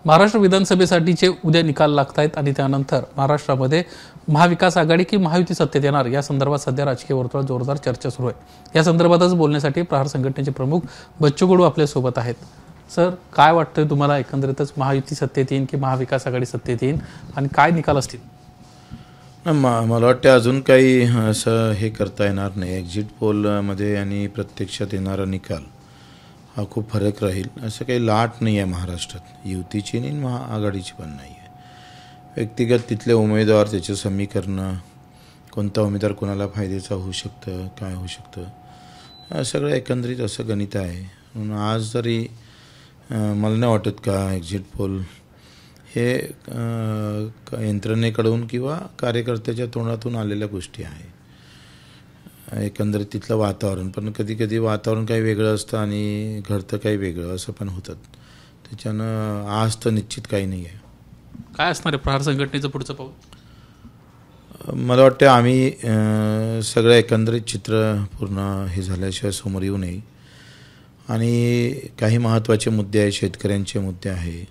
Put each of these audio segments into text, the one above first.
महाराष्ट्र विधानसभेसाठीचे उद्या निकाल लागत आहेत आणि त्यानंतर महाराष्ट्रामध्ये महाविकास आघाडी की महायुती सत्तेत येणार या संदर्भात सध्या राजकीय वर्तुळात जोरदार चर्चा सुरू आहे। या संदर्भातच बोलण्यासाठी प्रहार संघटनेचे प्रमुख बच्चू कडू आपल्यासोबत आहेत। सर, काय वाटतंय तुम्हाला, एकंदरीतच महायुती सत्तेत येईल की महाविकास आघाडी सत्तेत येईल आणि काय निकाल असतील? मला वाटतं अजून काही असं हे करता येणार नाही। एक्झिट पोलमध्ये आणि प्रत्यक्षात येणारा निकाल हा खूप फरक राहील। असं काही लाट नाही आहे महाराष्ट्रात, युतीची नाही महाआघाडीची पण नाही आहे। व्यक्तिगत तिथले उमेदवार, त्याचं समीकरण, कोणता उमेदवार कोणाला फायद्याचा होऊ शकतं, काय होऊ शकतं, सगळं एकंदरीत असं गणित आहे। म्हणून आज जरी मला नाही वाटत का एक्झिट पोल हे यंत्रणेकडून किंवा कार्यकर्त्याच्या तोंडातून आलेल्या गोष्टी आहे। एकंदरीत तिथलं वातावरण पण कधी कधी वातावरण काही वेगळं असतं आणि घडतं काही वेगळं, असं पण होतं। त्याच्यानं आज तर निश्चित काही नाही आहे। काय असणार आहे प्रहार संघटनेचं पुढचं पाऊल? मला वाटतं आम्ही सगळं एकंदरीत चित्र पूर्ण हे झाल्याशिवाय समोर येऊ नये आणि काही महत्त्वाचे मुद्दे आहे, शेतकऱ्यांचे मुद्दे आहे,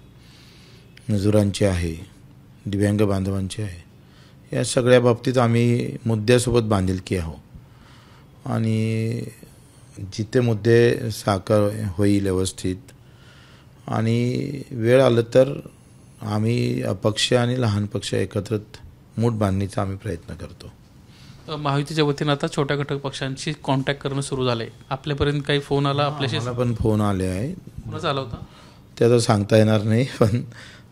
मजुरांचे आहे, दिव्यांग बांधवांचे आहे, या सगळ्या बाबतीत आम्ही मुद्द्यासोबत बांधिलकी आहोत आणि जिथे मुद्दे साकार होईल व्यवस्थित आणि वेळ आलं तर आम्ही अपक्ष आणि लहान पक्ष एकत्रित मूठ बांधणीचा आम्ही प्रयत्न करतो। महायुतीच्या वतीनं आता छोट्या घटक पक्षांशी कॉन्टॅक्ट करणं सुरू झालं आहे। आपल्यापर्यंत काही फोन आला आपल्याशी? मला पण फोन आले आहे। कुणाचा आला होता ते आता सांगता येणार नाही, पण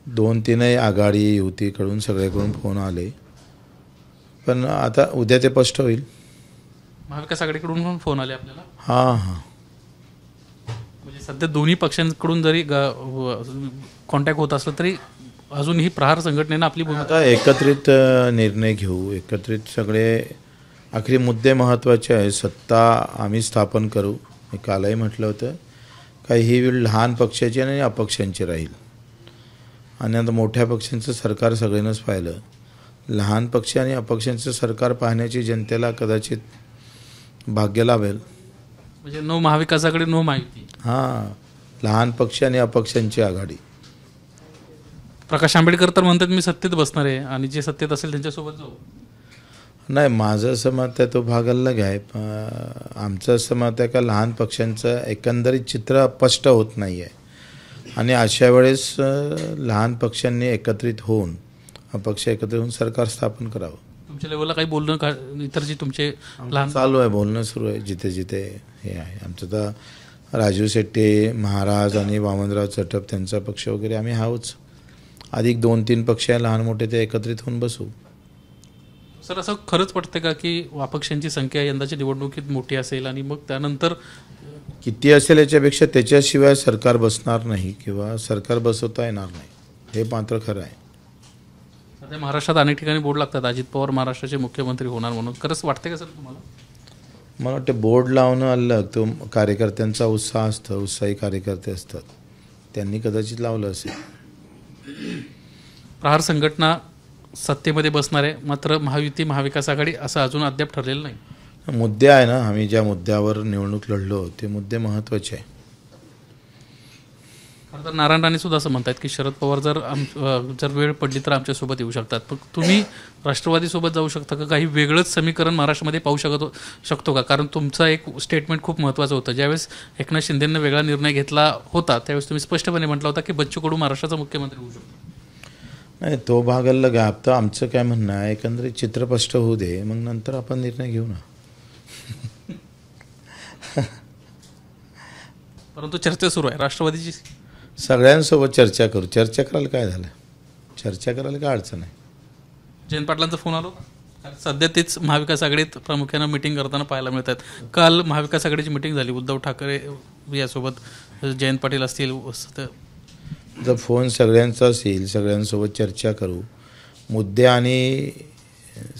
2-3 आघाडी युतीकडून सगळ्याकडून फोन आले, पण आता उद्या ते स्पष्ट होईल। महाविकास आघाडीकडून पण फोन आले आपल्याला? हां हां, म्हणजे सध्या दोन्ही पक्षांकडून जरी कॉन्टॅक्ट होत असलं तरी अजूनही प्रहार संघटनेनं आपली भूमिका आता एकत्रित निर्णय घेऊ, एकत्रित सगळे आखरी मुद्दे महत्त्वाचे आहे। सत्ता आम्ही स्थापन करू, मी कालही म्हटलं होतं, काही ही वेळ लहान पक्षाची आणि अपक्षांची राहील आणि आता मोठ्या पक्षांचं सरकार सगळ्यांनाच पाहिलं, लहान पक्ष आणि अपक्षांचं सरकार पाहण्याची जनतेला कदाचित भाग्य लाभेल। म्हणजे नो महाविकास आघाडी नो महायुती? हां, लहान पक्ष आणि अपक्षांची आघाडी। प्रकाश आंबेडकर तर म्हणतात मी सत्तेत बसणार आहे आणि जे सत्तेत असेल त्यांच्यासोबत जाऊ। नाही, माझं असं मत आहे, तो भाग अलग आहे। आमचं असं मत आहे का लहान पक्षांचं एकंदरीत चित्र स्पष्ट होत नाही आहे आणि अशा वेळेस लहान पक्षांनी एकत्रित होऊन, अपक्ष एकत्रित होऊन सरकार स्थापन करावं। तुमच्या लेवलला काही बोलणं का इतर जे तुमचे लहान चालू आहे, बोलणं सुरू आहे जिथे जिथे हे आहे। आमचं तर राजू शेट्टी महाराज आणि वामनराव चटप त्यांचा पक्ष वगैरे आम्ही आहोच, अधिक 2-3 पक्ष आहे लहान मोठे, ते एकत्रित होऊन बसू। सर, असं खरंच वाटतं का की अपक्षांची संख्या यंदाच्या निवडणुकीत मोठी असेल आणि मग त्यानंतर किती असेल याच्यापेक्षा त्याच्याशिवाय सरकार बसणार नाही किंवा सरकार बसवता येणार नाही, हे मात्र खरं आहे। सध्या महाराष्ट्रात अनेक ठिकाणी बोर्ड लागतात, अजित पवार महाराष्ट्राचे मुख्यमंत्री होणार म्हणून, खरंच वाटतं का सर तुम्हाला? मला वाटतं बोर्ड लावणं अलग, तो कार्यकर्त्यांचा उत्साह असतो, उत्साही कार्यकर्ते असतात, त्यांनी कदाचित लावलं असेल। प्रहार संघटना सत्तेमध्ये बसणार आहे, मात्र महायुती महाविकास आघाडी असं अजून अद्याप ठरलेलं नाही। मुद्दे आहे ना, आम्ही ज्या मुद्द्यावर निवडणूक लढलो ते मुद्दे महत्त्वाचे आहे। खरं तर नारायण राणे सुद्धा असं म्हणतात की शरद पवार जर वेळ पडली तर आमच्यासोबत येऊ शकतात, पण तुम्ही राष्ट्रवादीसोबत जाऊ शकता का? काही वेगळंच समीकरण महाराष्ट्रामध्ये पाहू शकतो का? कारण तुमचं एक स्टेटमेंट खूप महत्त्वाचं होतं, ज्यावेळेस एकनाथ शिंदेंनी वेगळा निर्णय घेतला होता त्यावेळेस तुम्ही स्पष्टपणे म्हटलं होता की बच्चू कडू महाराष्ट्राचा मुख्यमंत्री होऊ शकतो। नाही, तो भाग अलग आहे। आता आमचं काय म्हणणं आहे, एकंदरीत चित्र स्पष्ट होऊ दे, मग नंतर आपण निर्णय घेऊ ना। परंतु चर्चा सुरू आहे राष्ट्रवादीची, सगळ्यांसोबत चर्चा करू। चर्चा करायला काय झालं, चर्चा करायला काय अडचण आहे? जयंत पाटलांचा फोन आलो, सध्या तेच महाविकास आघाडीत प्रामुख्यानं मिटिंग करताना पाहायला मिळतात। काल महाविकास आघाडीची मिटिंग झाली, उद्धव ठाकरे यासोबत जयंत पाटील असतील। जर फोन सगळ्यांचा असेल, सगळ्यांसोबत चर्चा करू, मुद्दे आणि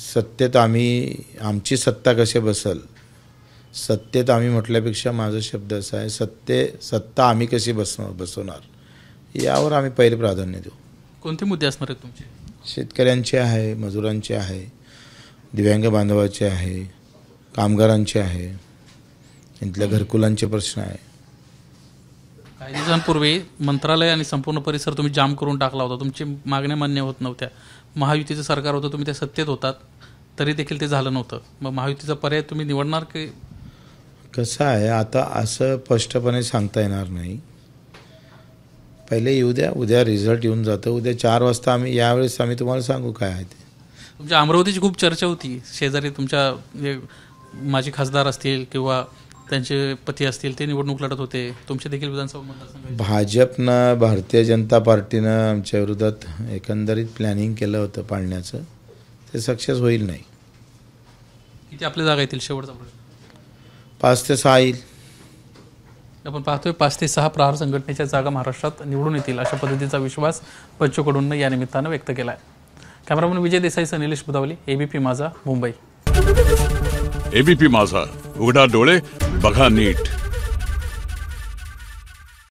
सत्तेत आमची सत्ता कशी बसेल, सत्तेत आम्ही म्हटल्यापेक्षा माझा शब्द असा आहे, सत्ता आम्ही कशी बसवणार यावर आम्ही पहिले प्राधान्य देऊ। कोणते मुद्दे असणार आहेत तुमचे? शेतकऱ्यांचे आहे, मजुरांचे आहे, दिव्यांग बांधवाचे आहे, कामगारांचे आहे, इथल्या घरकुलांचे प्रश्न आहे। काही दिवसांपूर्वी मंत्रालय आणि संपूर्ण परिसर तुम्ही जाम करून टाकला होता, तुमची मागण्या मान्य होत नव्हत्या. महायुतीचं सरकार होतं, तुम्ही त्या सत्तेत होतात, तरी देखील ते झालं नव्हतं. मग महायुतीचा पर्याय तुम्ही निवडणार की? कसं आहे, आता असं स्पष्टपणे सांगता येणार नाही. पहिले येऊ द्या, उद्या रिझल्ट येऊन जातं. उद्या 4 वाजता यावेळेस आम्ही तुम्हाला सांगू काय आहे ते. तुमच्या अमरावतीची खूप चर्चा होती, शेजारी तुमच्या म्हणजे माजी खासदार असतील किंवा त्यांचे पती असतील, ते निवडणूक लढत होते. तुमचे देखील विधानसभा मतदारसंघ. भाजपनं, भारतीय जनता पार्टीनं आमच्या विरोधात एकंदरीत प्लॅनिंग केलं होतं पाडण्याचं. ते सक्सेस होईल नाही. किती आपल्या जागा येतील शेवटचा प्रश्न? 5 ते 6 येईल. आपण पाहतोय 5 ते 6 प्रहार संघटनेच्या जागा महाराष्ट्रात निवडून येतील, अशा पद्धतीचा विश्वास बच्चू कडूंनं या निमित्तानं व्यक्त केला आहे. कॅमेरामन विजय देसाई, निलेश बुदावली, एबीपी माझा, मुंबई. एबीपी माझा, उघडा डोळे बघा नीट.